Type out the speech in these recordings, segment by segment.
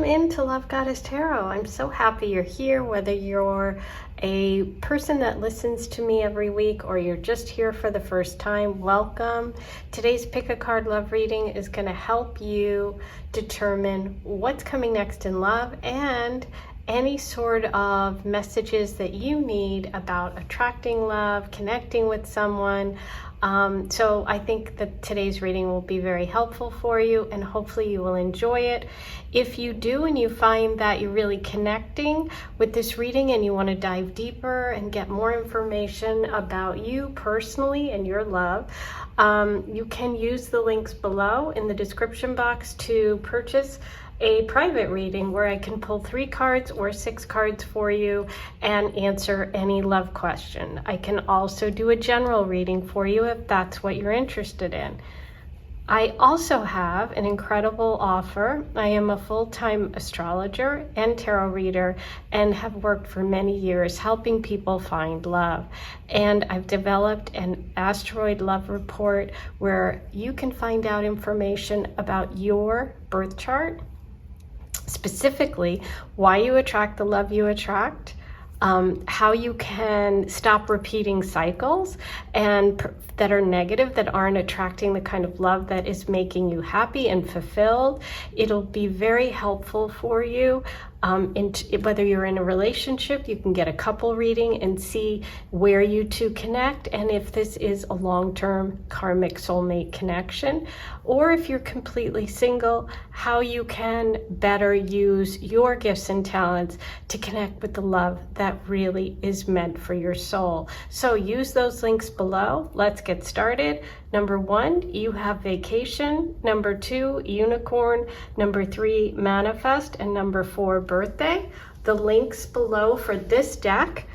into Love Goddess Tarot. I'm so happy you're here, whether you're a person that listens to me every week or you're just here for the first time. Welcome. Today's pick a card love reading is going to help you determine what's coming next in love and any sort of messages that you need about attracting love, connecting with someone. So I think that today's reading will be very helpful for you, and hopefully you will enjoy it. If you do and you find that you're really connecting with this reading and you want to dive deeper and get more information about you personally and your love, you can use the links below in the description box to purchase a private reading where I can pull 3 cards or 6 cards for you and answer any love question. I can also do a general reading for you if that's what you're interested in. I also have an incredible offer. I am a full-time astrologer and tarot reader and have worked for many years helping people find love. And I've developed an asteroid love report where you can find out information about your birth chart, specifically why you attract the love you attract, how you can stop repeating cycles and that are negative, that aren't attracting the kind of love that is making you happy and fulfilled. It'll be very helpful for you. Whether you're in a relationship, you can get a couple reading and see where you two connect, and if this is a long-term karmic soulmate connection, or if you're completely single, how you can better use your gifts and talents to connect with the love that really is meant for your soul. So use those links below. Let's get started. Number 1, you have vacation. Number 2, unicorn. Number 3, manifest. And number 4, birthday. The links below for this deck,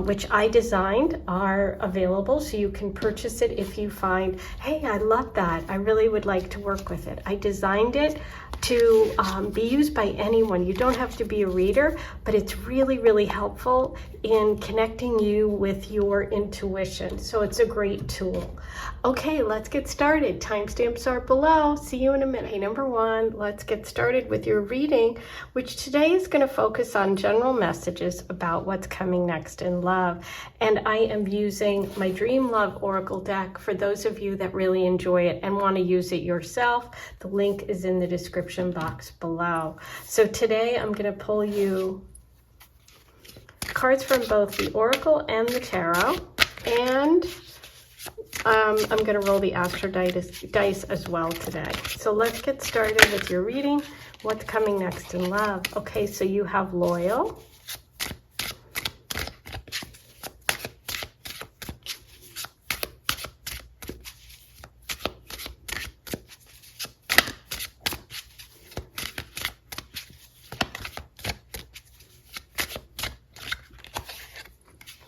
which I designed, are available, so you can purchase it if you find, hey, I love that, I really would like to work with it. I designed it to be used by anyone. You don't have to be a reader, but it's really, really helpful in connecting you with your intuition. So it's a great tool. Okay, let's get started. Timestamps are below. See you in a minute. Hey, number 1, let's get started with your reading, which today is going to focus on general messages about what's coming next in love. And I am using my Dream Love Oracle deck for those of you that really enjoy it and want to use it yourself. The link is in the description box below. So today I'm going to pull you cards from both the Oracle and the Tarot, and I'm going to roll the ASTEROID dice as well today. So let's get started with your reading. What's coming next in love? Okay, so you have loyal,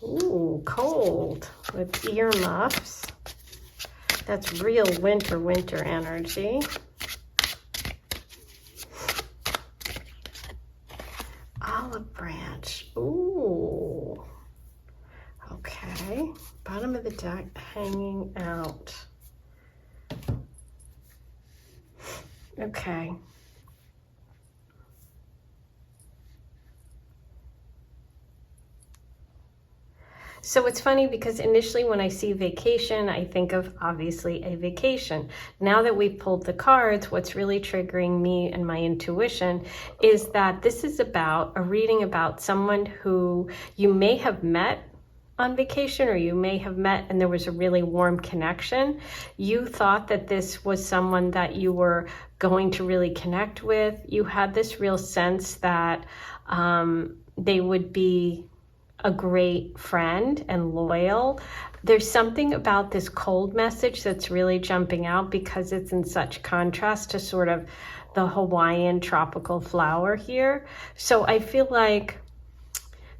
ooh, cold with earmuffs. That's real winter energy. Olive branch. Ooh. Okay. Bottom of the deck hanging out. Okay. So it's funny because initially when I see vacation, I think of obviously a vacation. Now that we've pulled the cards, what's really triggering me and my intuition is that this is about a reading about someone who you may have met on vacation, or you may have met and there was a really warm connection. You thought that this was someone that you were going to really connect with. You had this real sense that they would be a great friend and loyal. There's something about this cold message that's really jumping out because it's in such contrast to sort of the Hawaiian tropical flower here. So I feel like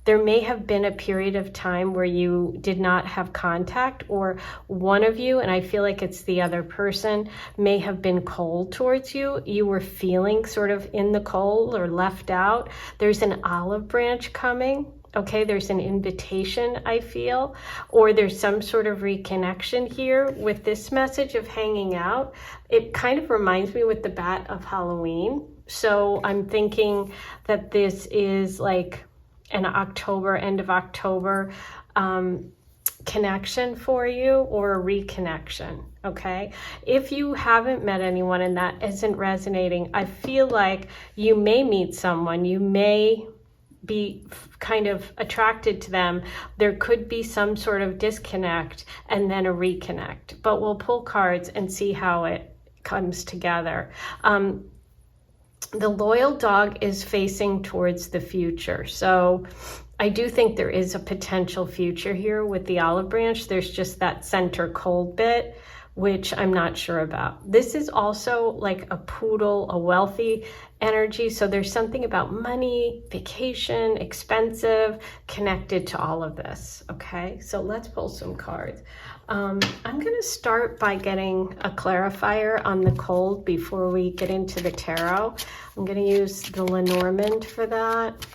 there may have been a period of time where you did not have contact, or one of you, and I feel like it's the other person, may have been cold towards you. You were feeling sort of in the cold or left out. There's an olive branch coming. Okay, there's an invitation, I feel, or there's some sort of reconnection here with this message of hanging out. It kind of reminds me with the bat of Halloween. So I'm thinking that this is like an October, end of October connection for you, or a reconnection. Okay, if you haven't met anyone and that isn't resonating, I feel like you may meet someone, you may be kind of attracted to them. There could be some sort of disconnect and then a reconnect, but we'll pull cards and see how it comes together. The loyal dog is facing towards the future. So I do think there is a potential future here with the olive branch. There's just that center cold bit, which I'm not sure about. This is also like a poodle, a wealthy energy. So there's something about money, vacation, expensive, connected to all of this. Okay, so let's pull some cards. I'm going to start by getting a clarifier on the cold before we get into the tarot. I'm going to use the Lenormand for that.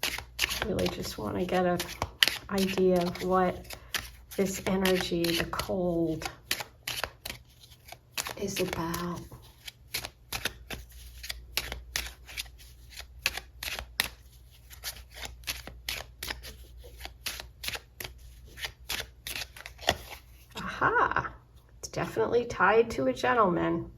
I really just want to get an idea of what this energy, the cold, is about. Aha, it's definitely tied to a gentleman.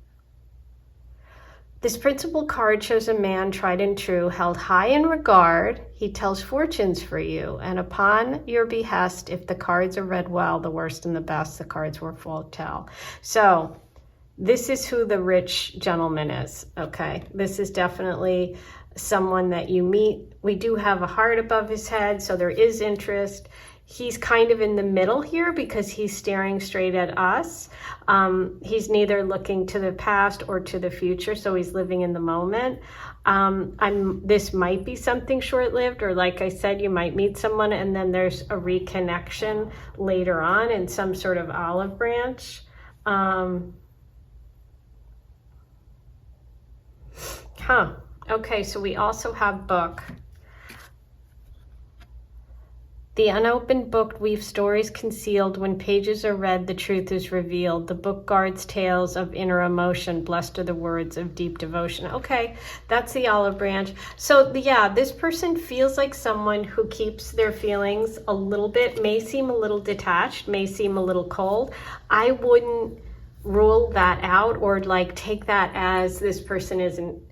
This principal card shows a man tried and true, held high in regard. He tells fortunes for you, and upon your behest, if the cards are read well, the worst and the best, the cards will foretell. So this is who the rich gentleman is, okay? This is definitely someone that you meet. We do have a heart above his head, so there is interest. He's kind of in the middle here because he's staring straight at us. He's neither looking to the past or to the future, so he's living in the moment. This might be something short-lived, or like I said, you might meet someone and then there's a reconnection later on in some sort of olive branch. Okay, so we also have book. The unopened book weaves stories concealed. When pages are read, the truth is revealed. The book guards tales of inner emotion. Blessed are the words of deep devotion. Okay, that's the olive branch. So yeah, this person feels like someone who keeps their feelings a little bit, may seem a little detached, may seem a little cold. I wouldn't rule that out or like take that as this person isn't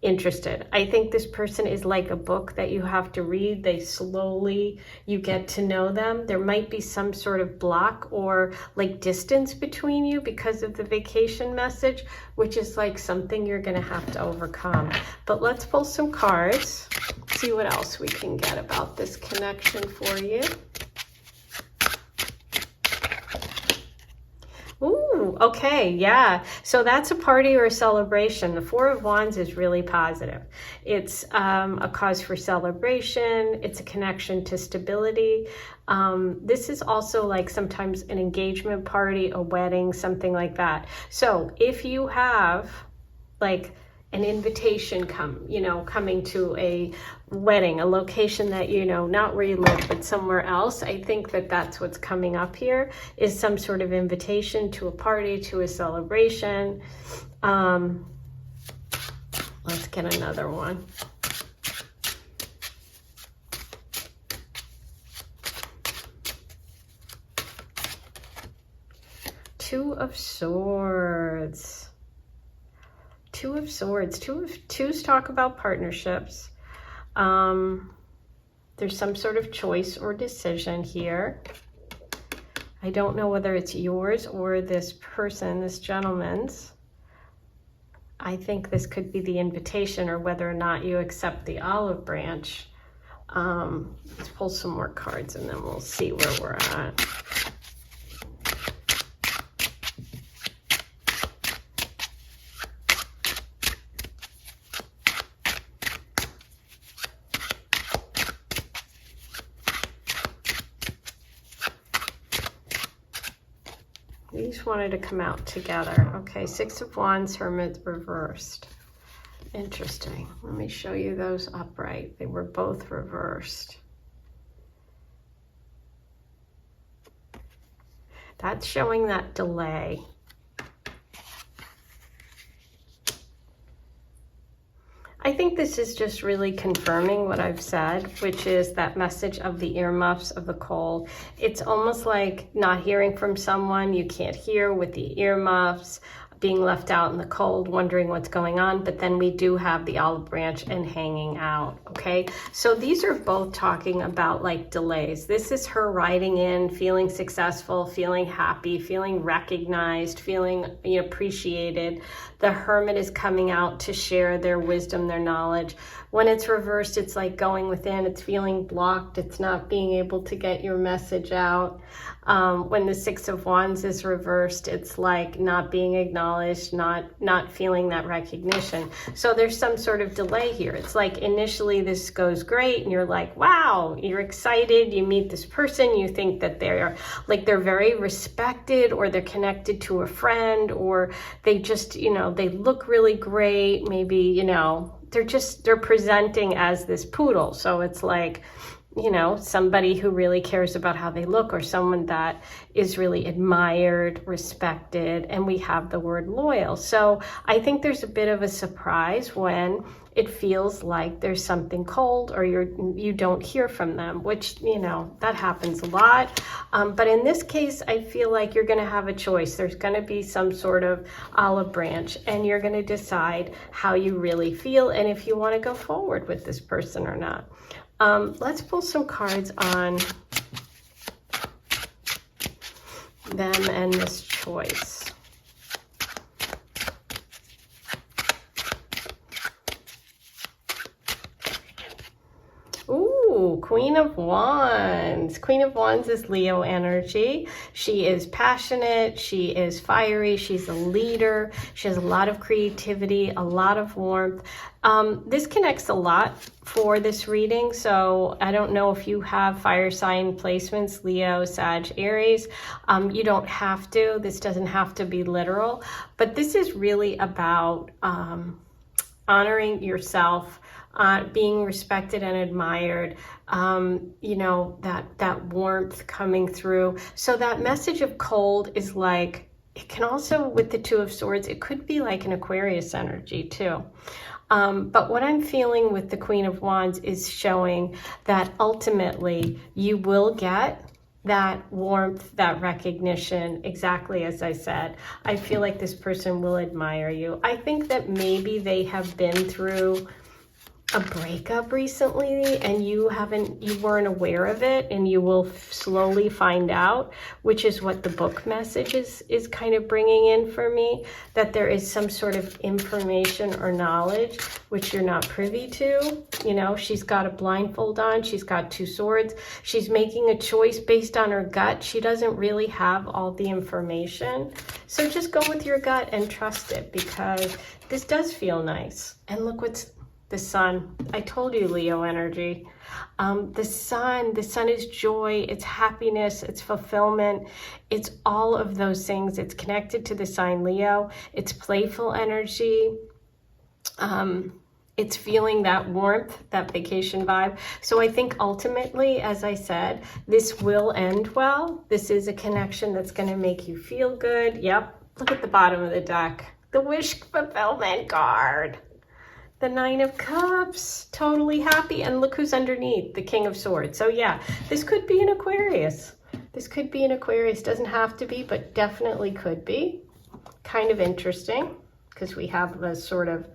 interested. I think this person is like a book that you have to read. You get to know them. There might be some sort of block or like distance between you because of the vacation message, which is like something you're going to have to overcome. But let's pull some cards, see what else we can get about this connection for you. Ooh, okay, yeah. So that's a party or a celebration. The Four of Wands is really positive. It's a cause for celebration. It's a connection to stability. This is also like sometimes an engagement party, a wedding, something like that. So if you have like an invitation coming to a wedding, a location that, not where you live, but somewhere else, I think that that's what's coming up here, is some sort of invitation to a party, to a celebration. Let's get another one. Two of Swords. Two of Swords. Twos talk about partnerships. There's some sort of choice or decision here. I don't know whether it's yours or this person, this gentleman's. I think this could be the invitation, or whether or not you accept the olive branch. Let's pull some more cards and then we'll see where we're at. These wanted to come out together. Okay, Six of Wands, Hermit reversed. Interesting. Let me show you those upright. They were both reversed. That's showing that delay. I think this is just really confirming what I've said, which is that message of the earmuffs, of the cold. It's almost like not hearing from someone you can't hear with the earmuffs, being left out in the cold, wondering what's going on. But then we do have the olive branch and hanging out, okay? So these are both talking about like delays. This is her riding in, feeling successful, feeling happy, feeling recognized, feeling appreciated. The Hermit is coming out to share their wisdom, their knowledge. When it's reversed, it's like going within, it's feeling blocked, it's not being able to get your message out. When the Six of Wands is reversed, it's like not being acknowledged, not feeling that recognition. So there's some sort of delay here. It's like initially this goes great and you're like, wow, you're excited, you meet this person, you think that they're very respected, or they're connected to a friend, or they just, they look really great. Maybe, they're presenting as this poodle. So it's like, somebody who really cares about how they look, or someone that is really admired, respected, and we have the word loyal. So I think there's a bit of a surprise when it feels like there's something cold, or you don't hear from them, which, that happens a lot. But in this case, I feel like you're going to have a choice. There's going to be some sort of olive branch, and you're going to decide how you really feel and if you want to go forward with this person or not. Let's pull some cards on them and this choice. Ooh, Queen of Wands. Queen of Wands is Leo energy. She is passionate. She is fiery. She's a leader. She has a lot of creativity, a lot of warmth. This connects a lot for this reading. So I don't know if you have fire sign placements, Leo, Sag, Aries. You don't have to. This doesn't have to be literal. But this is really about honoring yourself, being respected and admired, that warmth coming through. So that message of cold is like, it can also, with the Two of Swords, it could be like an Aquarius energy too. But what I'm feeling with the Queen of Wands is showing that ultimately you will get that warmth, that recognition, exactly as I said. I feel like this person will admire you. I think that maybe they have been through a breakup recently and you weren't aware of it, and you will slowly find out, which is what the book message is kind of bringing in for me, that there is some sort of information or knowledge which you're not privy to. She's got a blindfold on, she's got two swords, she's making a choice based on her gut. She doesn't really have all the information. So just go with your gut and trust it, because this does feel nice. And look what's the Sun. I told you, Leo energy. The sun is joy, it's happiness, it's fulfillment, it's all of those things. It's connected to the sign Leo. It's playful energy. It's feeling that warmth, that vacation vibe. So I think ultimately, as I said, this will end well. This is a connection that's going to make you feel good. Yep. Look at the bottom of the deck. The wish fulfillment card. The Nine of Cups, totally happy. And look who's underneath, the King of Swords. So yeah, this could be an Aquarius. This could be an Aquarius. Doesn't have to be, but definitely could be. Kind of interesting, because we have the sort of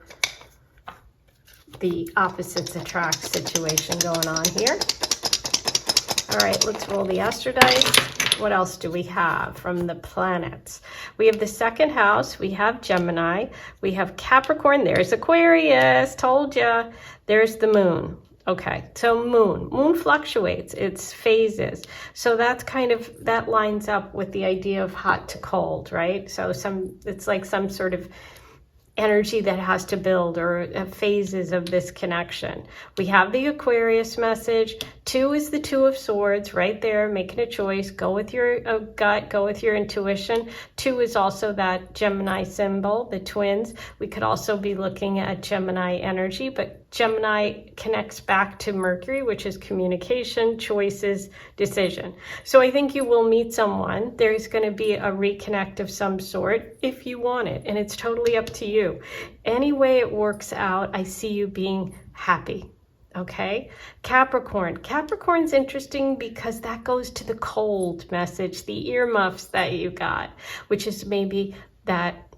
the opposites attract situation going on here. All right, let's roll the astrodice. What else do we have from the planets? We have the second house. We have Gemini. We have Capricorn. There's Aquarius. Told ya. There's the moon. Okay, so moon fluctuates. It's phases. So that's that lines up with the idea of hot to cold, right? So it's like some sort of energy that has to build, or phases of this connection. We have the Aquarius message. 2 is the Two of Swords right there, making a choice. Go with your gut, go with your intuition. 2 is also that Gemini symbol, the twins. We could also be looking at Gemini energy, but Gemini connects back to Mercury, which is communication, choices, decision. So I think you will meet someone. There's going to be a reconnect of some sort if you want it, and it's totally up to you. Any way it works out, I see you being happy. Okay, Capricorn. Capricorn's interesting because that goes to the cold message, the earmuffs that you got, which is maybe that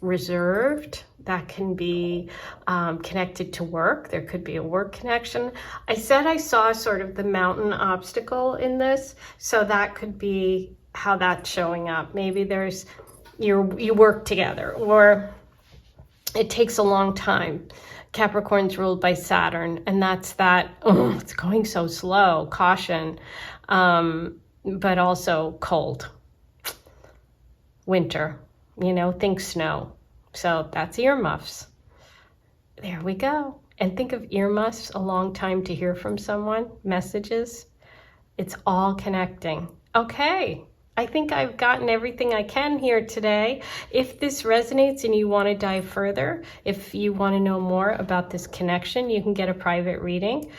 reserved, that can be connected to work. There could be a work connection. I said I saw sort of the mountain obstacle in this, so that could be how that's showing up. Maybe there's you work together, or it takes a long time. Capricorn's ruled by Saturn, and that's that, oh, it's going so slow, caution, but also cold. Winter, think snow. So that's earmuffs. There we go. And think of earmuffs, a long time to hear from someone, messages. It's all connecting. Okay. I think I've gotten everything I can here today. If this resonates and you want to dive further, if you want to know more about this connection, you can get a private reading,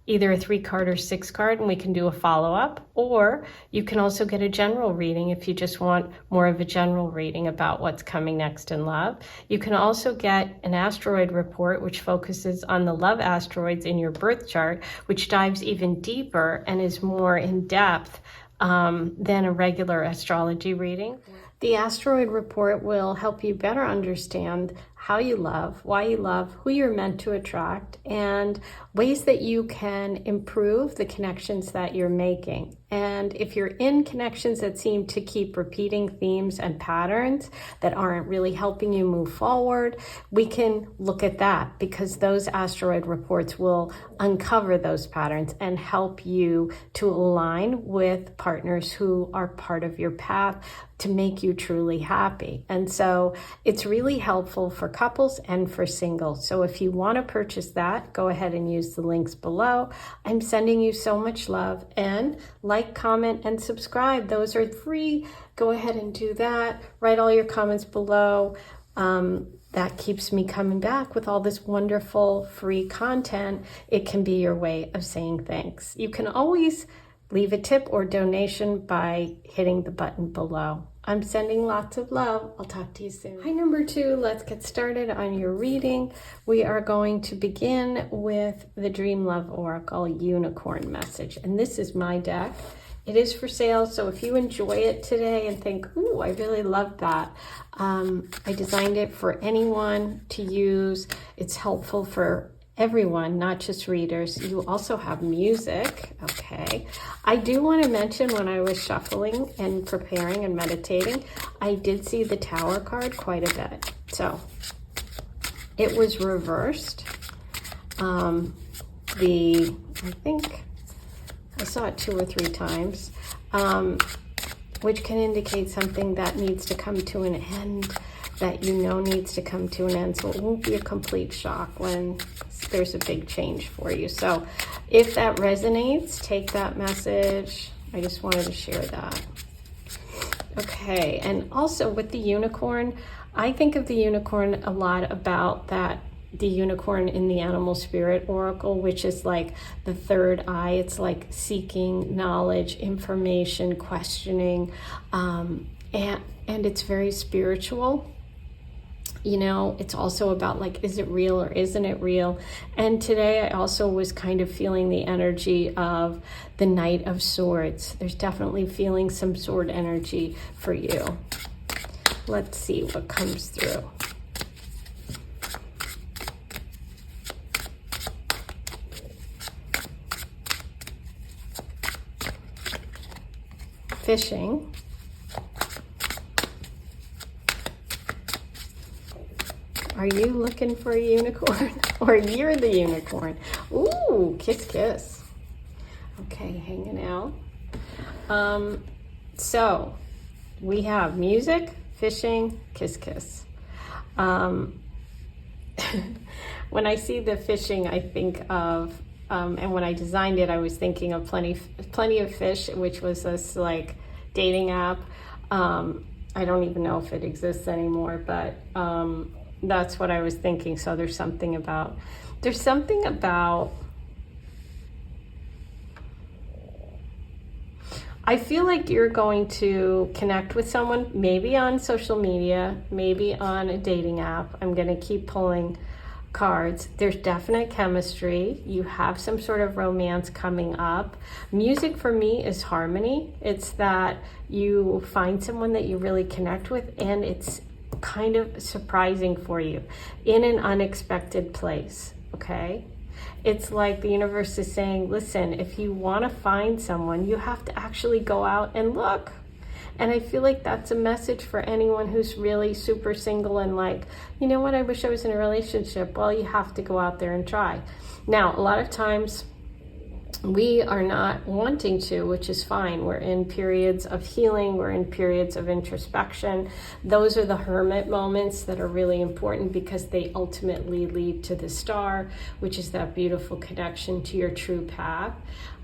either a 3-card or 6-card, and we can do a follow-up. Or you can also get a general reading if you just want more of a general reading about what's coming next in love. You can also get an asteroid report, which focuses on the love asteroids in your birth chart, which dives even deeper and is more in depth than a regular astrology reading. The asteroid report will help you better understand how you love, why you love, who you're meant to attract, and ways that you can improve the connections that you're making. And if you're in connections that seem to keep repeating themes and patterns that aren't really helping you move forward, we can look at that, because those asteroid reports will uncover those patterns and help you to align with partners who are part of your path to make you truly happy. And so it's really helpful for couples and for singles. So if you want to purchase that, go ahead and use the links below. I'm sending you so much love, and like, comment, and subscribe. Those are free. Go ahead and do that. Write all your comments below. That keeps me coming back with all this wonderful free content. It can be your way of saying thanks. You can always leave a tip or donation by hitting the button below. I'm sending lots of love. I'll talk to you soon. Hi, number 2. Let's get started on your reading. We are going to begin with the Dream Love Oracle Unicorn message. And this is my deck. It is for sale, so if you enjoy it today and think, ooh, I really love that, I designed it for anyone to use. It's helpful for everyone, not just readers. You also have music. Okay. I do want to mention, when I was shuffling and preparing and meditating, I did see the Tower card quite a bit. So it was reversed. I think I saw it 2 or 3 times, which can indicate something that needs to come to an end, that needs to come to an end. So it won't be a complete shock when there's a big change for you. So if that resonates, take that message. I just wanted to share that. Okay, and also with the unicorn, I think of the unicorn a lot about that, the unicorn in the animal spirit oracle, which is like the third eye. It's like seeking knowledge, information, questioning, and it's very spiritual. It's also about like, is it real or isn't it real? And today I also was kind of feeling the energy of the Knight of Swords. There's definitely feeling some sword energy for you. Let's see what comes through. Fishing. Are you looking for a unicorn? Or you're the unicorn? Ooh, kiss, kiss. Okay, hanging out. So we have music, fishing, kiss, kiss. When I see the fishing, I think of, and when I designed it, I was thinking of Plenty of Fish, which was this like dating app. I don't even know if it exists anymore, but That's what I was thinking. So there's something about, I feel like you're going to connect with someone, maybe on social media, maybe on a dating app. I'm going to keep pulling cards. There's definite chemistry. You have some sort of romance coming up. Music for me is harmony. It's that you find someone that you really connect with, and it's kind of surprising for you in an unexpected place, okay? It's like the universe is saying, listen, if you want to find someone, you have to actually go out and look. And I feel like that's a message for anyone who's really super single and like, you know what, I wish I was in a relationship. Well, you have to go out there and try. Now, a lot of times we are not wanting to, which is fine. We're in periods of healing. We're in periods of introspection. Those are the hermit moments that are really important because they ultimately lead to the star, which is that beautiful connection to your true path.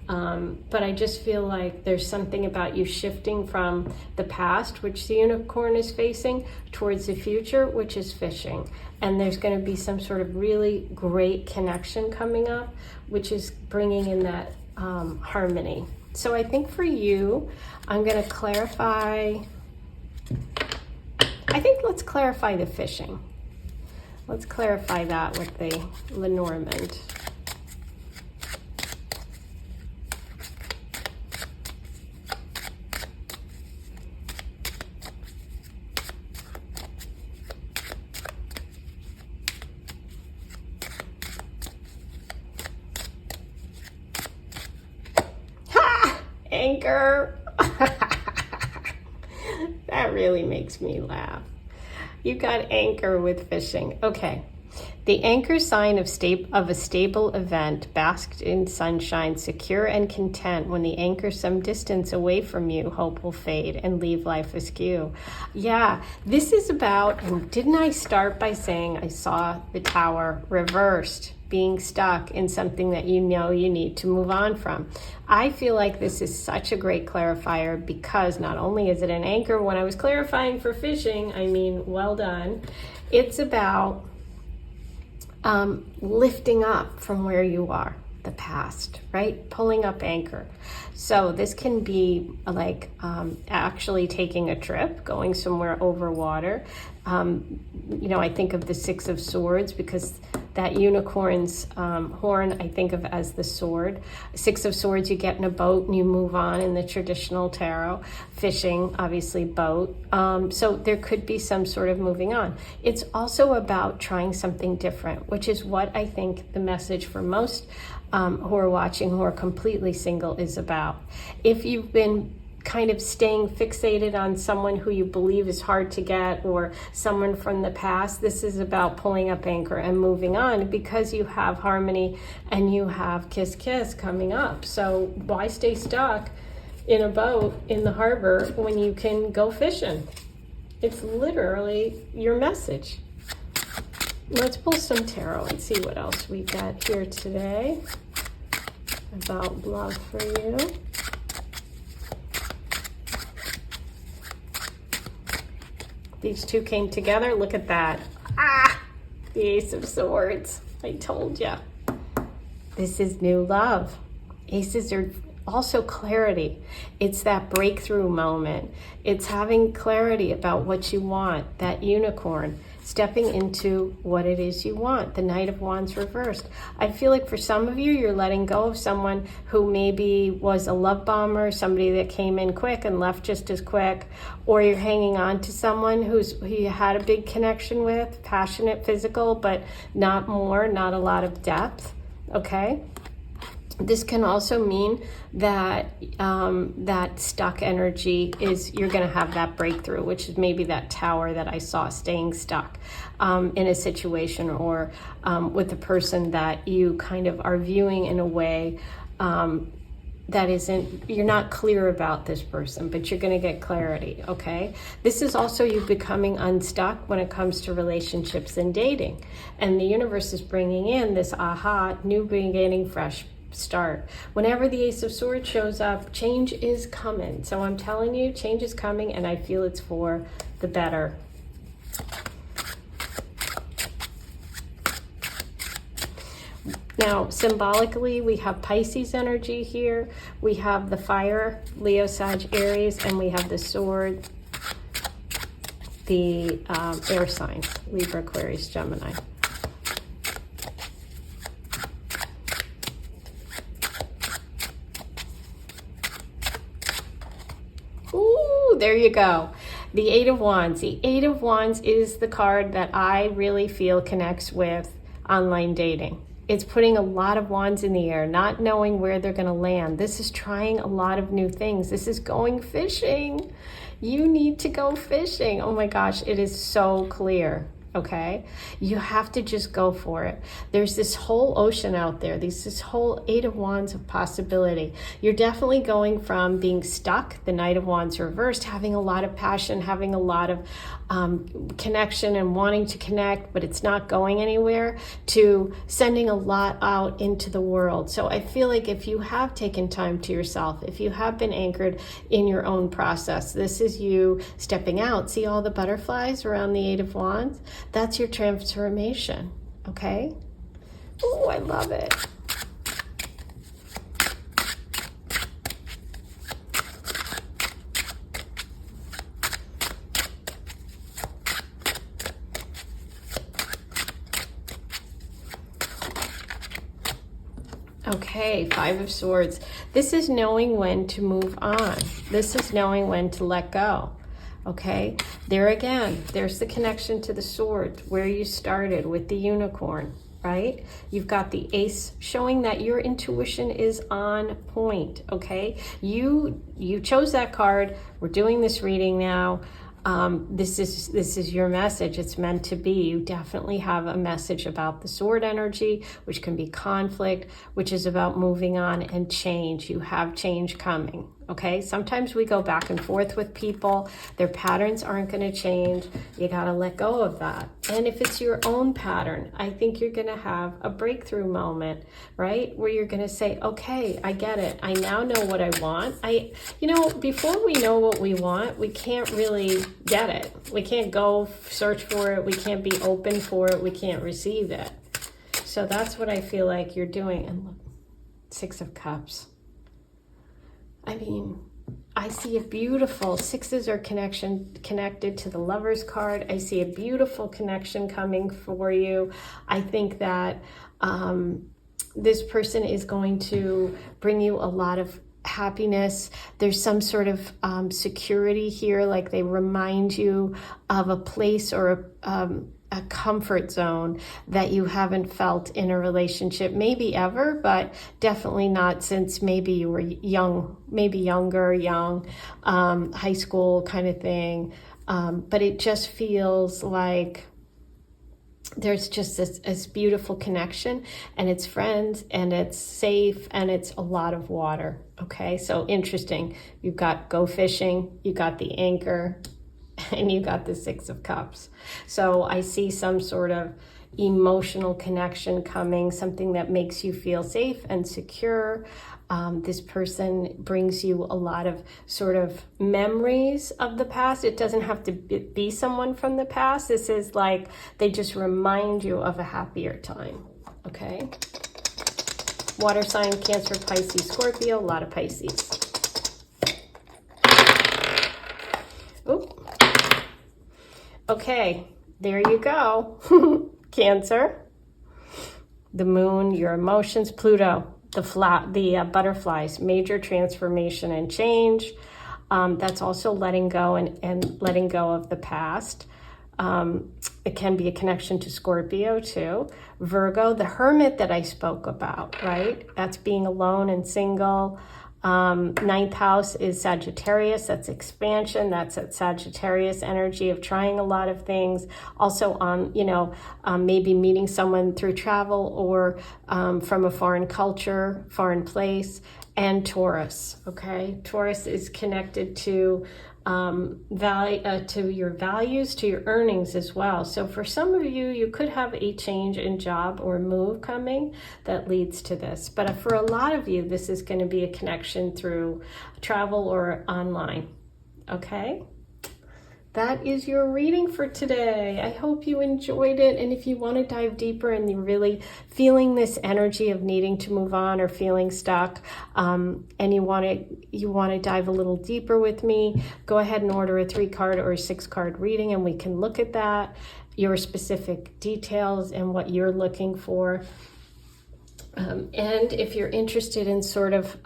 But I just feel like there's something about you shifting from the past, which the unicorn is facing, towards the future, which is fishing. And there's going to be some sort of really great connection coming up, which is bringing in that harmony. So I think for you, I'm going to clarify, let's clarify the fishing. Let's clarify that with the Lenormand. Anchor. That really makes me laugh. You got anchor with fishing. Okay. The anchor sign of a stable event, basked in sunshine, secure and content. When the anchor some distance away from you, hope will fade and leave life askew. Yeah, this is about, and didn't I start by saying I saw the tower reversed, being stuck in something that you know you need to move on from. I feel like this is such a great clarifier because not only is it an anchor, when I was clarifying for fishing, I mean, well done. It's about lifting up from where you are, the past, right? Pulling up anchor. So this can be like actually taking a trip, going somewhere over water. I think of the Six of Swords because that unicorn's horn I think of as the sword. Six of Swords, you get in a boat and you move on in the traditional tarot. Fishing, obviously boat. So there could be some sort of moving on. It's also about trying something different, which is what I think the message for most who are watching who are completely single is about. If you've been kind of staying fixated on someone who you believe is hard to get or someone from the past, this is about pulling up anchor and moving on because you have harmony and you have kiss kiss coming up. So why stay stuck in a boat in the harbor when you can go fishing? It's literally your message. Let's pull some tarot and see what else we got here today about love for you. These two came together. Look at that. The Ace of Swords. I told you. This is new love. Aces are also clarity. It's that breakthrough moment. It's having clarity about what you want. That unicorn. Stepping into what it is you want. The Knight of Wands reversed. I feel like for some of you, you're letting go of someone who maybe was a love bomber, somebody that came in quick and left just as quick, or you're hanging on to someone who you had a big connection with, passionate, physical, but not a lot of depth, okay? This can also mean that that stuck energy is, you're going to have that breakthrough, which is maybe that tower that I saw staying stuck in a situation or with a person that you kind of are viewing in a way that isn't, you're not clear about this person, but you're going to get clarity, okay? This is also you becoming unstuck when it comes to relationships and dating. And the universe is bringing in this new beginning, fresh start. Whenever the Ace of Swords shows up, change is coming. So I'm telling you, change is coming, and I feel it's for the better. Now, symbolically, we have Pisces energy here. We have the fire, Leo, Sag, Aries, and we have the sword, the air signs, Libra, Aquarius, Gemini. Ooh, there you go. The Eight of Wands. The Eight of Wands is the card that I really feel connects with online dating. It's putting a lot of wands in the air, not knowing where they're going to land. This is trying a lot of new things. This is going fishing. You need to go fishing. Oh my gosh, it is so clear. Okay, you have to just go for it. There's this whole ocean out there. There's this whole Eight of Wands of possibility. You're definitely going from being stuck, the Knight of Wands reversed, having a lot of passion, having a lot of connection and wanting to connect, but it's not going anywhere, to sending a lot out into the world. So I feel like if you have taken time to yourself, if you have been anchored in your own process, this is you stepping out. See all the butterflies around the Eight of Wands? That's your transformation, okay? Oh, I love it. Okay, Five of Swords. This is knowing when to move on. This is knowing when to let go. Okay, there again, there's the connection to the sword, where you started with the unicorn, right? You've got the ace showing that your intuition is on point, okay? You chose that card. We're doing this reading now. This is your message. It's meant to be. You definitely have a message about the sword energy, which can be conflict, which is about moving on and change. You have change coming. Okay, sometimes we go back and forth with people. Their patterns aren't going to change. You got to let go of that. And if it's your own pattern, I think you're going to have a breakthrough moment, right? Where you're going to say, okay, I get it. I now know what I want. Before we know what we want, we can't really get it. We can't go search for it. We can't be open for it. We can't receive it. So that's what I feel like you're doing. And look, Six of Cups. I mean, I see a beautiful, sixes are connected to the Lover's card. I see a beautiful connection coming for you. I think that this person is going to bring you a lot of happiness. There's some sort of security here, like they remind you of a place or a comfort zone that you haven't felt in a relationship, maybe ever, but definitely not since maybe you were young, maybe younger, high school kind of thing. But it just feels like there's just this beautiful connection, and it's friends, and it's safe, and it's a lot of water. Okay, so interesting. You've got go fishing, you got the anchor, and you got the Six of Cups. So I see some sort of emotional connection coming, something that makes you feel safe and secure. This person brings you a lot of sort of memories of the past. It doesn't have to be someone from the past. This is like they just remind you of a happier time, okay? Water sign, Cancer, Pisces, Scorpio, a lot of Pisces. Oop. Okay, there you go. Cancer, the moon, your emotions, Pluto, the butterflies, major transformation and change. That's also letting go and letting go of the past. It can be a connection to Scorpio too. Virgo, the hermit that I spoke about, right? That's being alone and single. Ninth house is Sagittarius. That's expansion. That's that Sagittarius energy of trying a lot of things. Also on, maybe meeting someone through travel or from a foreign culture, foreign place. And Taurus, okay? Taurus is connected to to your values, to your earnings as well. So for some of you, you could have a change in job or move coming that leads to this. But for a lot of you, this is going to be a connection through travel or online. Okay? that is your reading for today. I hope you enjoyed it. And if you want to dive deeper and you're really feeling this energy of needing to move on or feeling stuck, and you want to dive a little deeper with me, go ahead and order a 3-card or a 6-card reading, and we can look at that, your specific details and what you're looking for. And if you're interested in sort of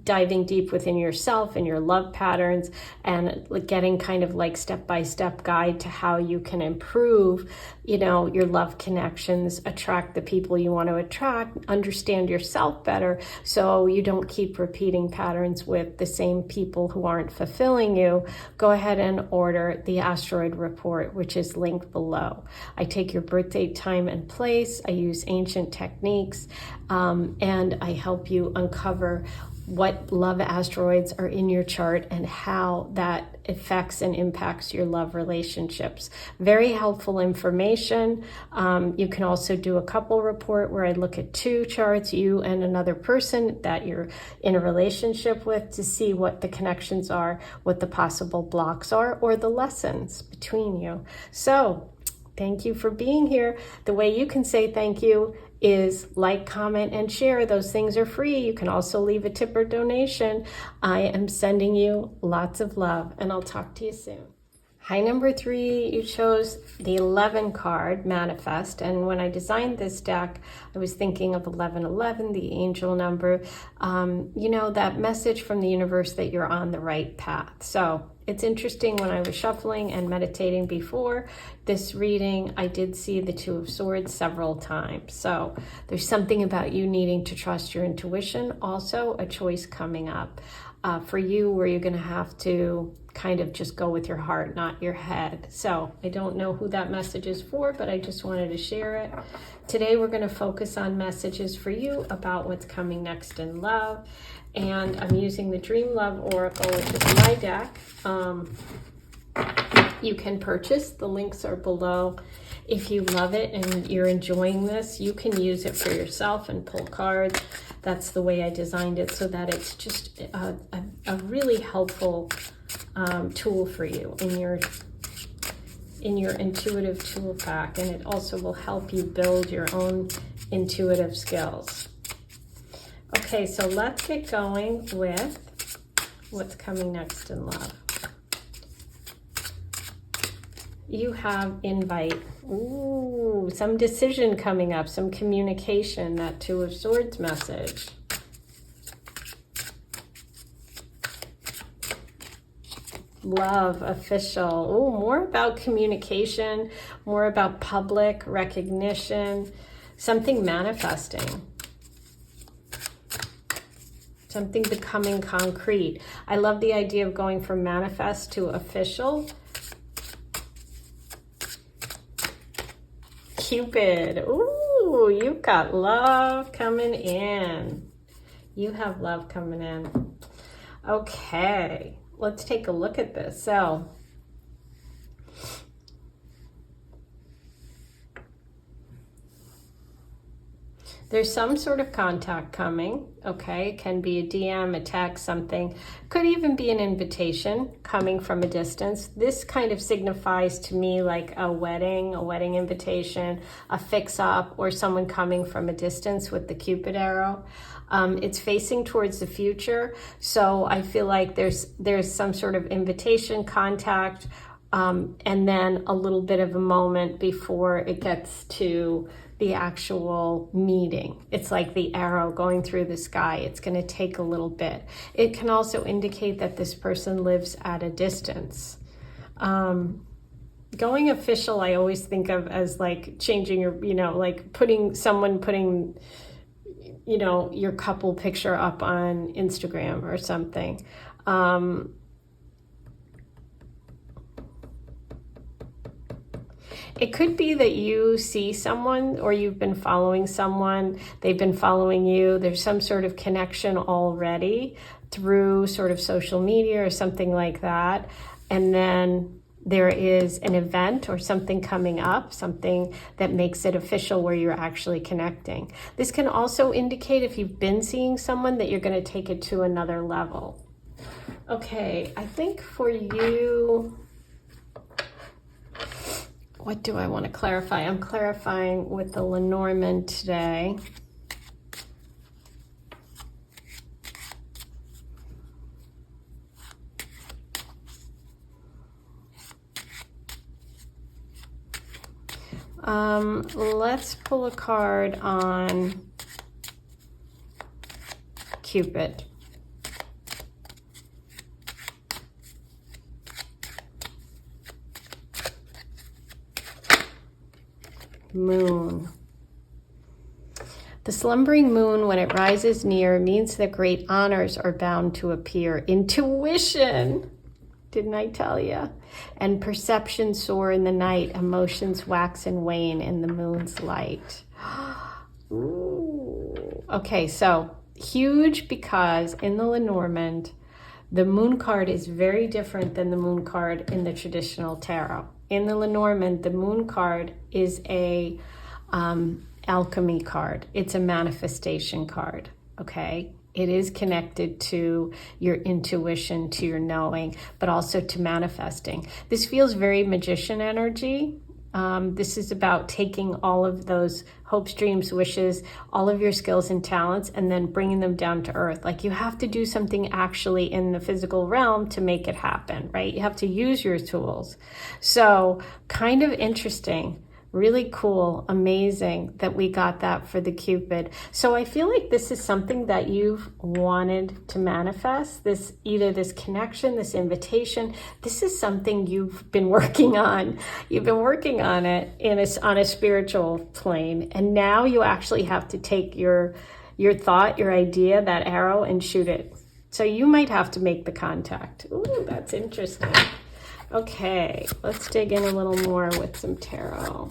diving deep within yourself and your love patterns and getting kind of like step-by-step guide to how you can improve, your love connections, attract the people you want to attract, understand yourself better so you don't keep repeating patterns with the same people who aren't fulfilling you, go ahead and order the Asteroid Report, which is linked below. I take your birthday, time, and place. I use ancient techniques, and I help you uncover what love asteroids are in your chart and how that affects and impacts your love relationships. Very helpful information. You can also do a couple report where I look at 2 charts, you and another person that you're in a relationship with, to see what the connections are, what the possible blocks are, or the lessons between you. So thank you for being here. The way you can say thank you is like, comment, and share. Those things are free. You can also leave a tip or donation. I am sending you lots of love, and I'll talk to you soon. Hi, number 3, you chose the 11 card, Manifest. And when I designed this deck, I was thinking of 1111, the angel number, that message from the universe that you're on the right path. So it's interesting, when I was shuffling and meditating before this reading, I did see the 2 of Swords several times. So there's something about you needing to trust your intuition. Also a choice coming up for you where you're going to have to kind of just go with your heart, not your head. So I don't know who that message is for, but I just wanted to share it. Today we're going to focus on messages for you about what's coming next in love. And I'm using the Dream Love Oracle, which is my deck. You can purchase, the links are below. If you love it and you're enjoying this, you can use it for yourself and pull cards. That's the way I designed it, so that it's just a really helpful tool for you in your intuitive tool pack, and it also will help you build your own intuitive skills. Okay, so let's get going with what's coming next in love. You have invite. Ooh, some decision coming up, some communication, that 2 of Swords message. Love, official. Ooh, more about communication, more about public recognition, something manifesting. Something becoming concrete. I love the idea of going from manifest to official. Cupid. Ooh, you've got love coming in. You have love coming in. Okay, let's take a look at this. So, there's some sort of contact coming, okay? It can be a DM, a text, something. Could even be an invitation coming from a distance. This kind of signifies to me like a wedding invitation, a fix-up, or someone coming from a distance with the Cupid arrow. It's facing towards the future, so I feel like there's some sort of invitation, contact, and then a little bit of a moment before it gets to the actual meeting. It's like the arrow going through the sky. It's going to take a little bit. It can also indicate that this person lives at a distance. Going official, I always think of as like changing your, like putting your couple picture up on Instagram or something. It could be that you see someone, or you've been following someone, they've been following you. There's some sort of connection already through sort of social media or something like that. And then there is an event or something coming up, something that makes it official where you're actually connecting. This can also indicate, if you've been seeing someone, that you're going to take it to another level. Okay, I think for you, What do I want to clarify? I'm clarifying with the Lenormand today. Let's pull a card on Cupid. Moon. The slumbering moon, when it rises near, means that great honors are bound to appear. Intuition, didn't I tell you? And perceptions soar in the night, emotions wax and wane in the moon's light. Ooh. Okay, so huge, because in the Lenormand, the moon card is very different than the moon card in the traditional tarot. In the Lenormand, the moon card is a alchemy card. It's a manifestation card, okay? It is connected to your intuition, to your knowing, but also to manifesting. This feels very magician energy. This is about taking all of those hopes, dreams, wishes, all of your skills and talents, and then bringing them down to earth. Like, you have to do something actually in the physical realm to make it happen, right? You have to use your tools. So kind of interesting. Really cool, amazing that we got that for the Cupid. So I feel like this is something that you've wanted to manifest, this, either this connection, this invitation. This is something you've been working on. You've been working on it on a spiritual plane, and now you actually have to take your thought, your idea, that arrow, and shoot it. So you might have to make the contact. Ooh, that's interesting. Okay, let's dig in a little more with some tarot.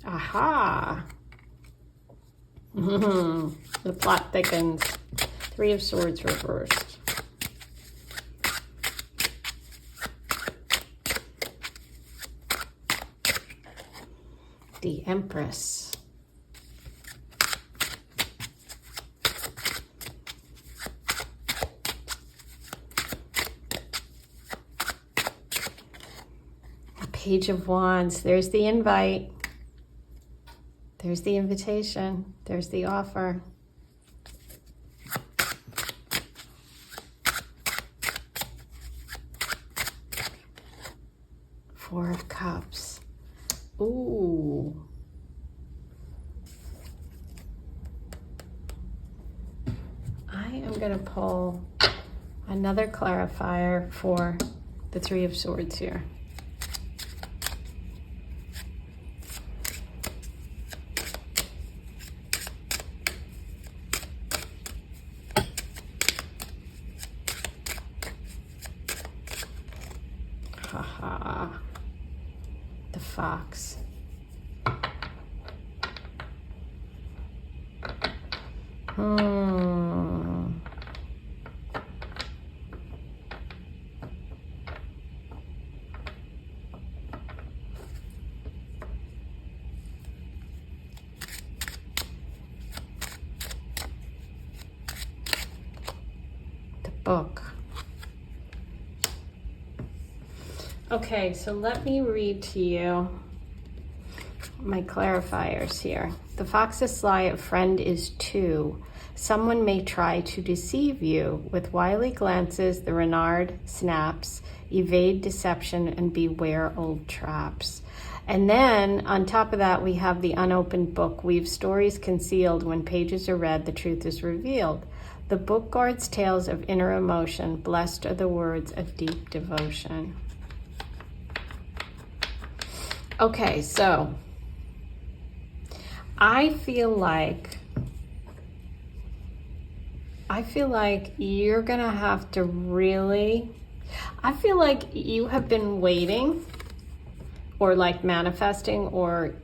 Aha! The plot thickens. Three of Swords reversed. The Empress. A Page of Wands. There's the invite. There's the invitation. There's the offer. Four of Cups. Ooh. I am going to pull another clarifier for the Three of Swords here. Haha. The Fox. The Book. Okay, so let me read to you my clarifiers here. The fox is sly, a friend is too. Someone may try to deceive you with wily glances. The renard snaps. Evade deception and beware old traps. And then on top of that, we have the unopened book. Weave stories concealed. When pages are read, the truth is revealed. The book guards tales of inner emotion. Blessed are the words of deep devotion. Okay, so I feel like you're gonna have to really, I feel like you have been waiting, or like manifesting, or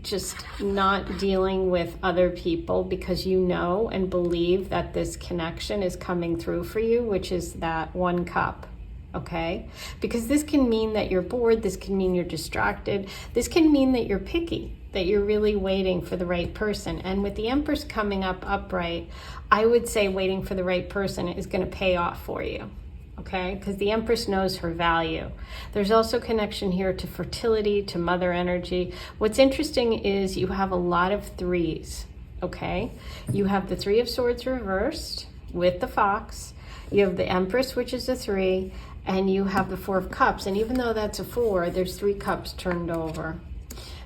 just not dealing with other people because you know and believe that this connection is coming through for you, which is that one cup. okay? Because this can mean that you're bored, this can mean you're distracted, this can mean that you're picky, that you're really waiting for the right person. And with the Empress coming up upright, I would say waiting for the right person is going to pay off for you, okay? Because the Empress knows her value. There's also connection here to fertility, to mother energy. What's interesting is you have a lot of threes, okay? You have the Three of Swords reversed with the Fox. You have the Empress, which is a 3, and you have the Four of Cups. And even though that's a 4, there's 3 cups turned over.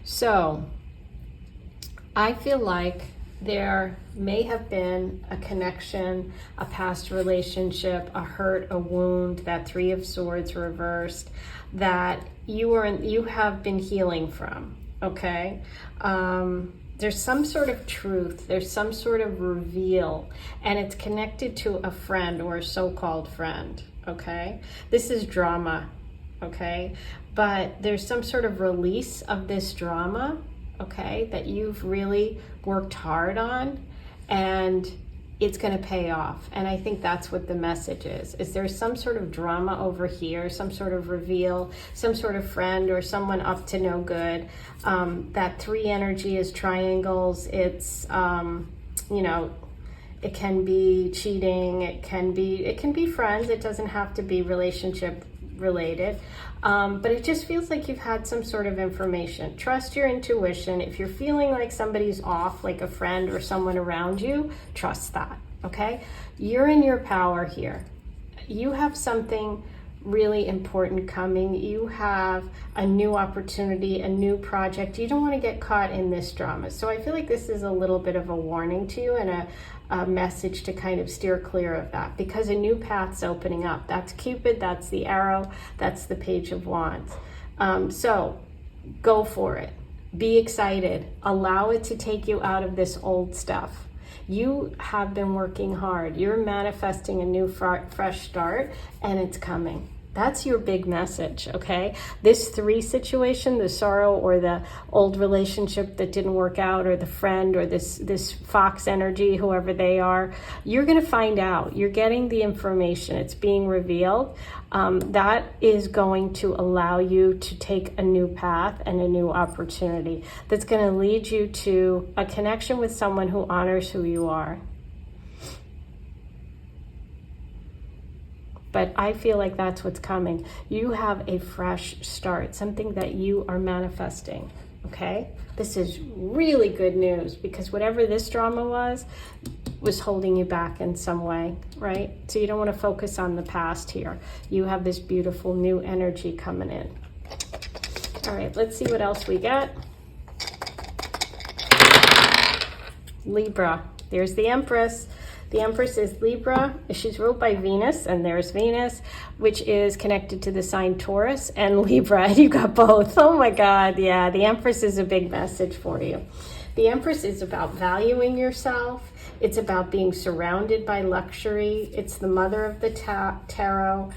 So I feel like there may have been a connection, a past relationship, a hurt, a wound, that Three of Swords reversed, that you have been healing from, okay? There's some sort of truth, there's some sort of reveal, and it's connected to a friend or a so-called friend, okay? This is drama, okay? But there's some sort of release of this drama, okay, that you've really worked hard on, and it's going to pay off. And I think that's what the message is there's some sort of drama over here, some sort of reveal, some sort of friend or someone up to no good. That 3 energy is triangles. It's, you know, it can be cheating, it can be friends, it doesn't have to be relationship related. But it just feels like you've had some sort of information. Trust your intuition. If you're feeling like somebody's off, like a friend or someone around you, trust that, okay? You're in your power here. You have something really important coming. You have a new opportunity, a new project. You don't want to get caught in this drama. So I feel like this is a little bit of a warning to you and a message to kind of steer clear of that, because a new path's opening up. That's Cupid, that's the arrow, that's the Page of Wands. So go for it. Be excited. Allow it to take you out of this old stuff. You have been working hard. You're manifesting a new fresh start, and it's coming. That's your big message, okay? This 3 situation, the sorrow or the old relationship that didn't work out, or the friend, or this Fox energy, whoever they are, you're going to find out. You're getting the information. It's being revealed. That is going to allow you to take a new path and a new opportunity that's going to lead you to a connection with someone who honors who you are. But I feel like that's what's coming. You have a fresh start, something that you are manifesting, okay? This is really good news, because whatever this drama was holding you back in some way, right? So you don't want to focus on the past here. You have this beautiful new energy coming in. All right, let's see what else we get. Libra. There's the Empress. The Empress is Libra. She's ruled by Venus, and there's Venus, which is connected to the sign Taurus and Libra, and you got both. Oh my God, yeah, the Empress is a big message for you. The Empress is about valuing yourself. It's about being surrounded by luxury. It's the mother of the tarot.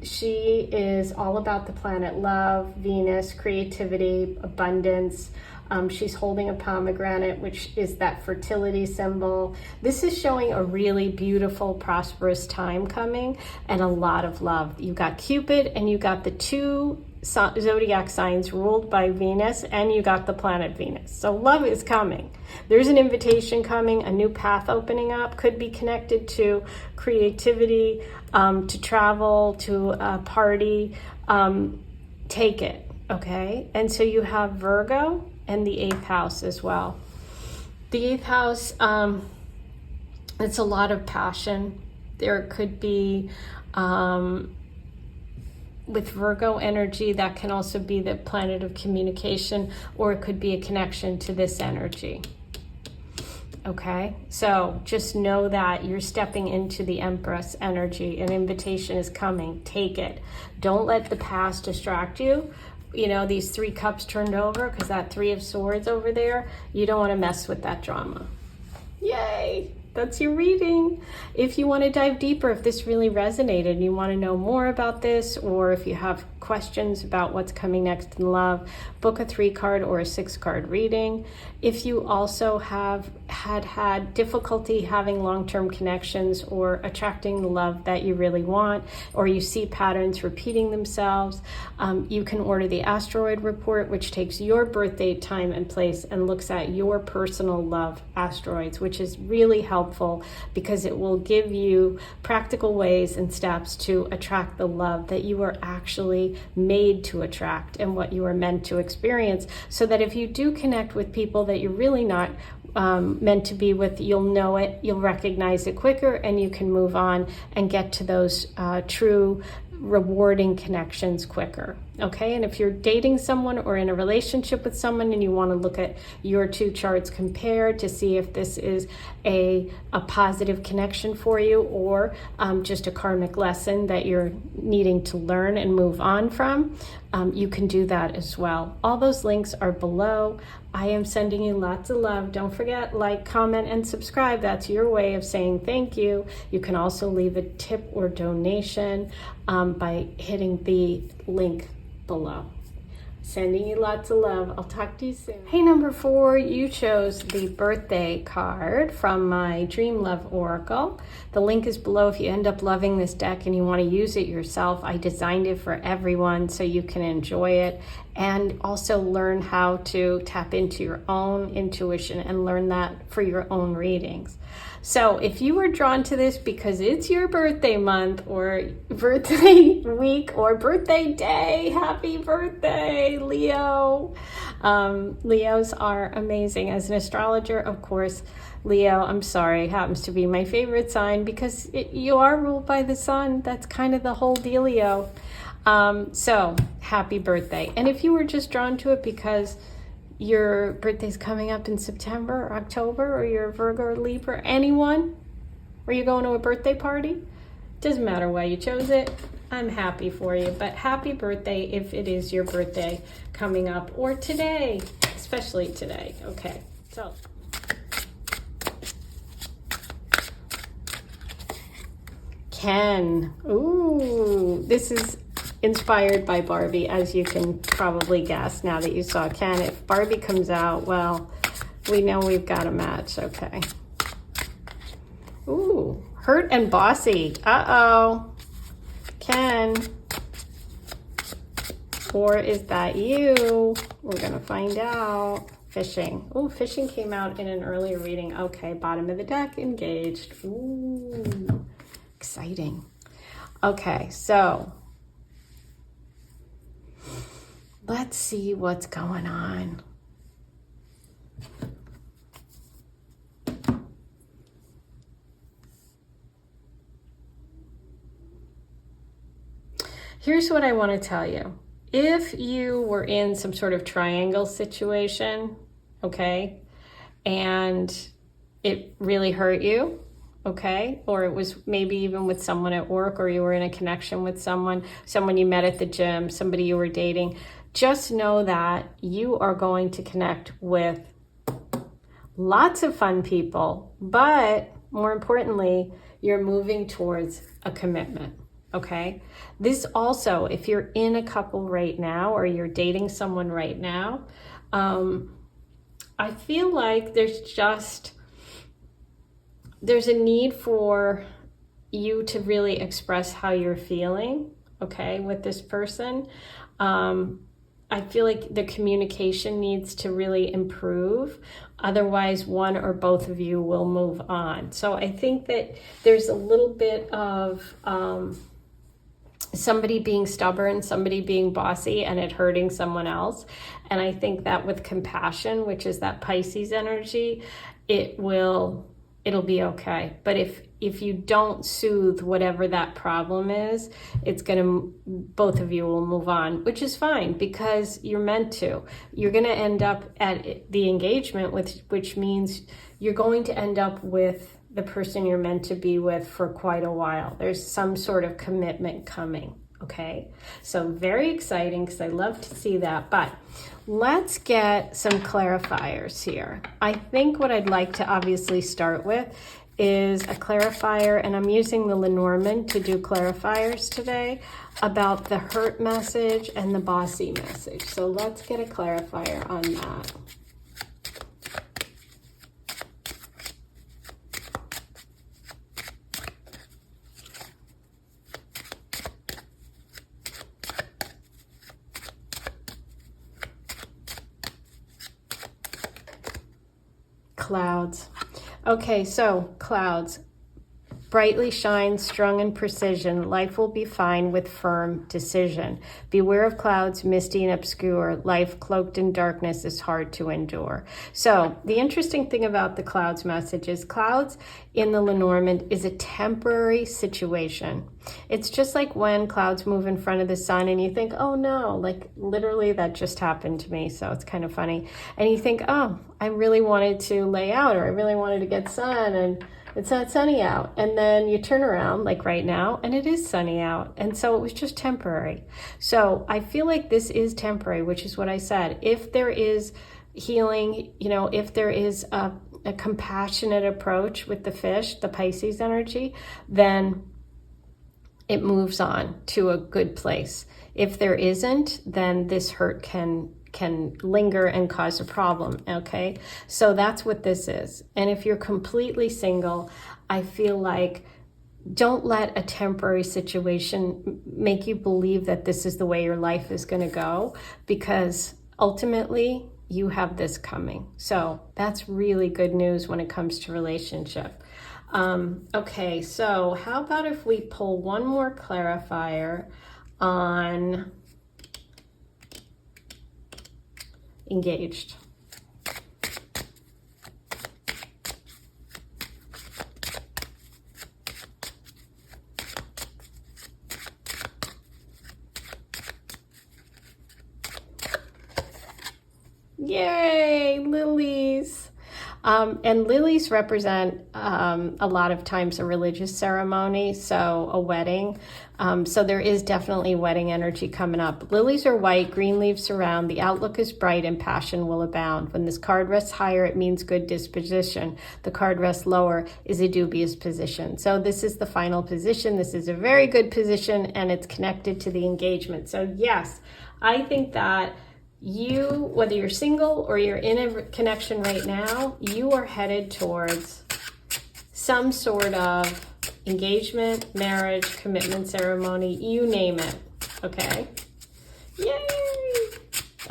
She is all about the planet love, Venus, creativity, abundance. She's holding a pomegranate, which is that fertility symbol. This is showing a really beautiful, prosperous time coming, and a lot of love. You got Cupid, and you got the 2 zodiac signs ruled by Venus, and you got the planet Venus. So love is coming. There's an invitation coming, a new path opening up. Could be connected to creativity, to travel, to a party. Take it, okay? And so you have Virgo and the 8th house as well. The 8th house, it's a lot of passion. There could be, with Virgo energy, that can also be the planet of communication, or it could be a connection to this energy. Okay, so just know that you're stepping into the Empress energy. An invitation is coming. Take it. Don't let the past distract you. You know, these 3 cups turned over, because that 3 of Swords over there, you don't want to mess with that drama. Yay! That's your reading. If you want to dive deeper, if this really resonated and you want to know more about this, or if you have questions about what's coming next in love, book a 3-card or a 6-card reading. If you also have had difficulty having long-term connections or attracting the love that you really want, or you see patterns repeating themselves, you can order the asteroid report, which takes your birth date, time, and place and looks at your personal love asteroids, which is really helpful because it will give you practical ways and steps to attract the love that you are actually made to attract and what you are meant to experience, so that if you do connect with people that you're really not meant to be with, you'll know it, you'll recognize it quicker, and you can move on and get to those true rewarding connections quicker. Okay, and if you're dating someone or in a relationship with someone and you want to look at your 2 charts compared to see if this is a positive connection for you, or just a karmic lesson that you're needing to learn and move on from, you can do that as well. All those links are below. I am sending you lots of love. Don't forget, like, comment, and subscribe. That's your way of saying thank you. You can also leave a tip or donation by hitting the link below. Sending you lots of love. I'll talk to you soon. Hey, number 4, you chose the birthday card from my Dream Love Oracle. The link is below if you end up loving this deck and you want to use it yourself. I designed it for everyone so you can enjoy it and also learn how to tap into your own intuition and learn that for your own readings. So if you were drawn to this because it's your birthday month or birthday week or birthday day, happy birthday, Leo. Leos are amazing. As an astrologer, of course, Leo, I'm sorry, happens to be my favorite sign because you are ruled by the sun. That's kind of the whole dealio. So happy birthday. And if you were just drawn to it because your birthday's coming up in September or October, or you're Virgo or Libra, anyone, or you're going to a birthday party, doesn't matter why you chose it, I'm happy for you. But happy birthday if it is your birthday coming up, or today, especially today. Okay, so Ken. Ooh, this is inspired by Barbie, as you can probably guess now that you saw Ken. If Barbie comes out, well, we know we've got a match. Okay. Ooh, hurt and bossy. Uh-oh. Ken. Or is that you? We're gonna find out. Fishing. Ooh, fishing came out in an earlier reading. Okay, bottom of the deck, engaged. Ooh, exciting. Okay, so let's see what's going on. Here's what I want to tell you. If you were in some sort of triangle situation, okay, and it really hurt you, okay, or it was maybe even with someone at work, or you were in a connection with someone you met at the gym, somebody you were dating, just know that you are going to connect with lots of fun people, but more importantly, you're moving towards a commitment, okay? This also, if you're in a couple right now or you're dating someone right now, I feel like there's a need for you to really express how you're feeling, okay, with this person. I feel like the communication needs to really improve. Otherwise, one or both of you will move on. So I think that there's a little bit of somebody being stubborn, somebody being bossy, and it hurting someone else. And I think that with compassion, which is that Pisces energy, it'll be okay. But if you don't soothe whatever that problem is, both of you will move on, which is fine because you're meant to. You're going to end up at the engagement, which means you're going to end up with the person you're meant to be with for quite a while. There's some sort of commitment coming, okay? So very exciting because I love to see that. But let's get some clarifiers here. I think what I'd like to obviously start with is a clarifier, and I'm using the Lenormand to do clarifiers today about the hurt message and the bossy message. So let's get a clarifier on that. Clouds. Okay, so clouds. Brightly shine, strung in precision. Life will be fine with firm decision. Beware of clouds, misty and obscure. Life cloaked in darkness is hard to endure. So the interesting thing about the clouds message is clouds in the Lenormand is a temporary situation. It's just like when clouds move in front of the sun and you think, oh no, like literally that just happened to me. So it's kind of funny. And you think, oh, I really wanted to lay out, or I really wanted to get sun, and it's not sunny out. And then you turn around like right now and it is sunny out. And so it was just temporary. So I feel like this is temporary, which is what I said. If there is healing, you know, if there is a compassionate approach with the fish, the Pisces energy, then it moves on to a good place. If there isn't, then this hurt can linger and cause a problem, okay? So that's what this is. And if you're completely single, I feel like don't let a temporary situation make you believe that this is the way your life is going to go, because ultimately you have this coming. So that's really good news when it comes to relationship. Okay, so how about if we pull one more clarifier on engaged. Yay, lilies. And lilies represent a lot of times a religious ceremony, so a wedding. So there is definitely wedding energy coming up. Lilies are white, green leaves surround, the outlook is bright, and passion will abound. When this card rests higher, it means good disposition. The card rests lower is a dubious position. So this is the final position. This is a very good position, and it's connected to the engagement. So yes, I think that you, whether you're single or you're in a connection right now, you are headed towards some sort of engagement, marriage, commitment ceremony, you name it, okay? Yay!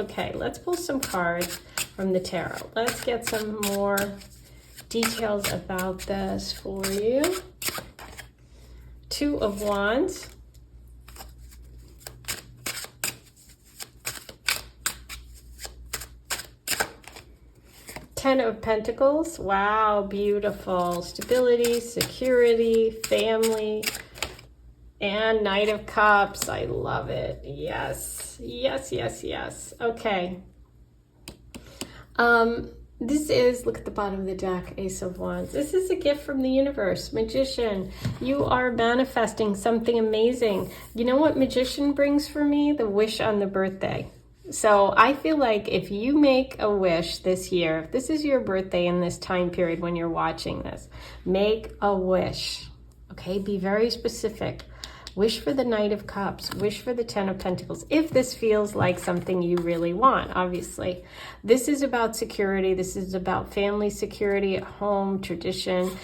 Okay, let's pull some cards from the tarot. Let's get some more details about this for you. Two of Wands. Ten of Pentacles. Wow, beautiful. Stability, security, family, and Knight of Cups. I love it. Yes, yes, yes, yes. Okay. This is, look at the bottom of the deck, Ace of Wands. This is a gift from the universe. Magician, you are manifesting something amazing. You know what Magician brings for me? The wish on the birthday. So I feel like if you make a wish this year, if this is your birthday in this time period when you're watching this, make a wish, okay? Be very specific. Wish for the Knight of Cups. Wish for the Ten of Pentacles. If this feels like something you really want, obviously. This is about security. This is about family security at home, tradition.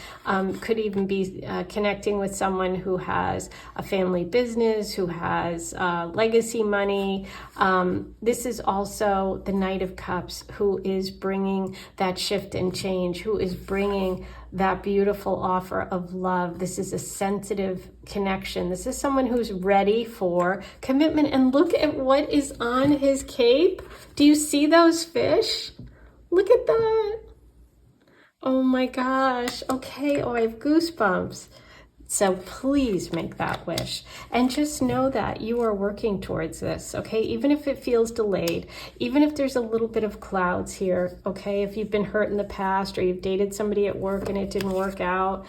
Could even be connecting with someone who has a family business, who has legacy money. This is also the Knight of Cups, who is bringing that shift and change, who is bringing that beautiful offer of love. This is a sensitive connection. This is someone who's ready for commitment. And look at what is on his cape. Do you see those fish? Look at that. Oh my gosh. Okay. Oh, I have goosebumps. So please make that wish, and just know that you are working towards this, okay? Even if it feels delayed, even if there's a little bit of clouds here, okay? If you've been hurt in the past, or you've dated somebody at work and it didn't work out,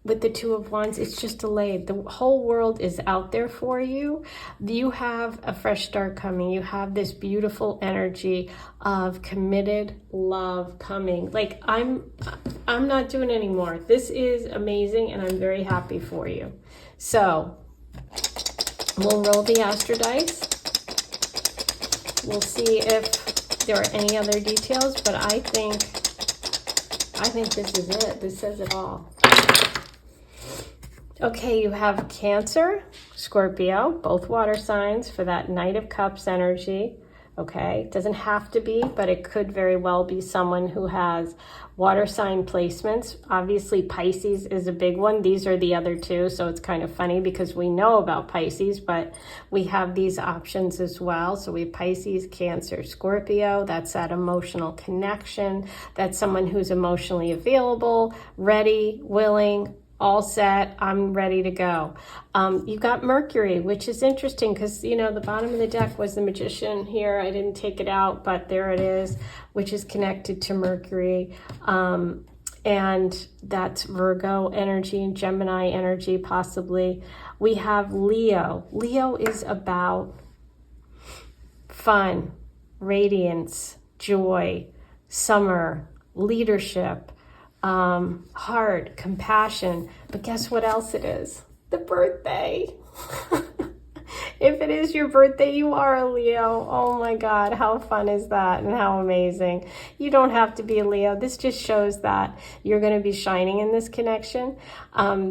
with the Two of Wands, it's just delayed. The whole world is out there for you. You have a fresh start coming. You have this beautiful energy of committed love coming. Like, I'm not doing anymore. This is amazing, and I'm very happy for you. So we'll roll the Astro dice. We'll see if there are any other details, but I think this is it. This says it all. Okay, you have Cancer, Scorpio, both water signs for that Knight of Cups energy. Okay, doesn't have to be, but it could very well be someone who has water sign placements. Obviously, Pisces is a big one. These are the other two, so it's kind of funny because we know about Pisces, but we have these options as well. So we have Pisces, Cancer, Scorpio. That's that emotional connection. That's someone who's emotionally available, ready, willing, all set, I'm ready to go. You've got Mercury, which is interesting because, you know, the bottom of the deck was the Magician here. I didn't take it out, but there it is, which is connected to Mercury. And that's Virgo energy and Gemini energy, possibly. We have Leo. Leo is about fun, radiance, joy, summer, leadership, heart, compassion. But guess what else it is? The birthday. If it is your birthday, you are a Leo. Oh my God, how fun is that and how amazing. You don't have to be a Leo. This just shows that you're going to be shining in this connection.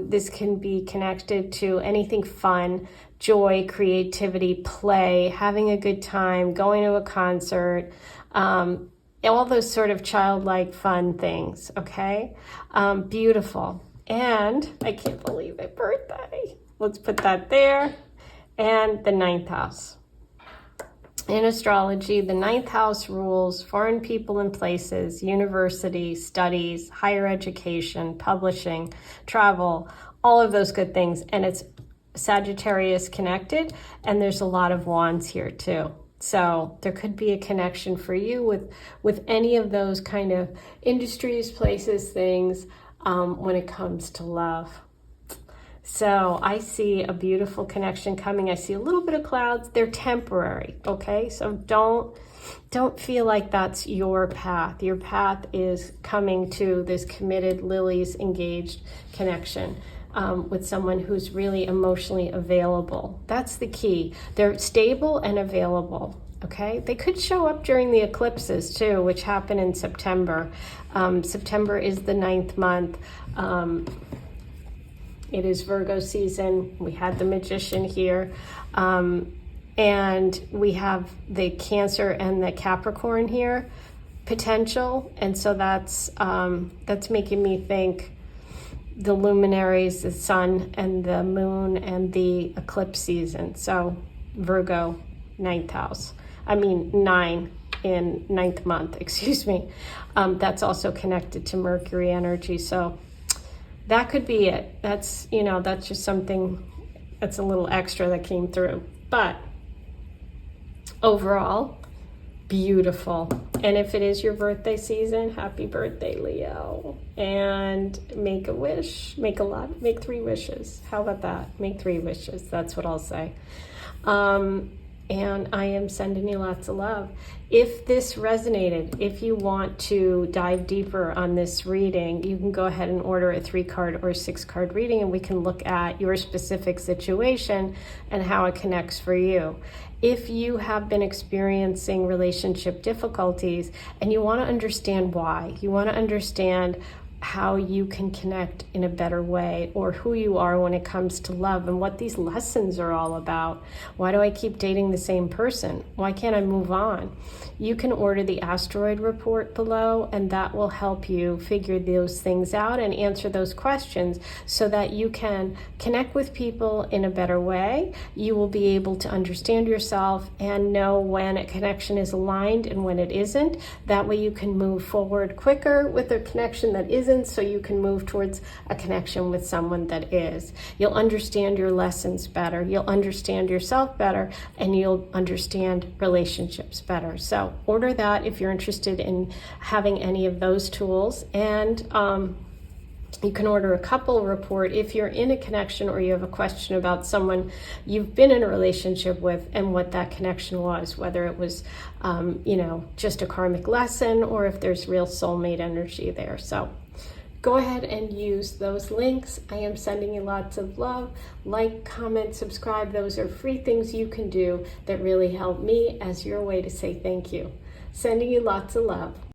This can be connected to anything fun, joy, creativity, play, having a good time, going to a concert, all those sort of childlike fun things, okay? Beautiful. And I can't believe it, birthday. Let's put that there. And the 9th house. In astrology, the 9th house rules foreign people and places, university, studies, higher education, publishing, travel, all of those good things. And it's Sagittarius connected, and there's a lot of wands here too. So there could be a connection for you with any of those kind of industries, places, things when it comes to love. So I see a beautiful connection coming. I see a little bit of clouds. They're temporary, okay? So don't feel like that's your path. Your path is coming to this committed, lilies, engaged connection. With someone who's really emotionally available. That's the key. They're stable and available, okay? They could show up during the eclipses too, which happen in September. September is the 9th month. It is Virgo season. We had the Magician here. And we have the Cancer and the Capricorn here, potential. And so that's making me think the luminaries, the sun and the moon and the eclipse season. So Virgo, 9th house. I mean 9 in 9th month, excuse me. That's also connected to Mercury energy. So that could be it. That's, you know, that's just something that's a little extra that came through. But overall, beautiful. And if it is your birthday season, happy birthday, Leo. And make a wish, make 3 wishes. How about that? Make 3 wishes. That's what I'll say. And I am sending you lots of love. If this resonated, if you want to dive deeper on this reading, you can go ahead and order a 3-card or 6-card reading, and we can look at your specific situation and how it connects for you. If you have been experiencing relationship difficulties and you want to understand why, you want to understand how you can connect in a better way, or who you are when it comes to love and what these lessons are all about. Why do I keep dating the same person? Why can't I move on? You can order the asteroid report below, and that will help you figure those things out and answer those questions so that you can connect with people in a better way. You will be able to understand yourself and know when a connection is aligned and when it isn't. That way you can move forward quicker with a connection that isn't, so you can move towards a connection with someone that is. You'll understand your lessons better, you'll understand yourself better, and you'll understand relationships better. So order that if you're interested in having any of those tools. And You can order a couple report if you're in a connection or you have a question about someone you've been in a relationship with and what that connection was, whether it was, just a karmic lesson or if there's real soulmate energy there. So go ahead and use those links. I am sending you lots of love. Like, comment, subscribe. Those are free things you can do that really help me as your way to say thank you. Sending you lots of love.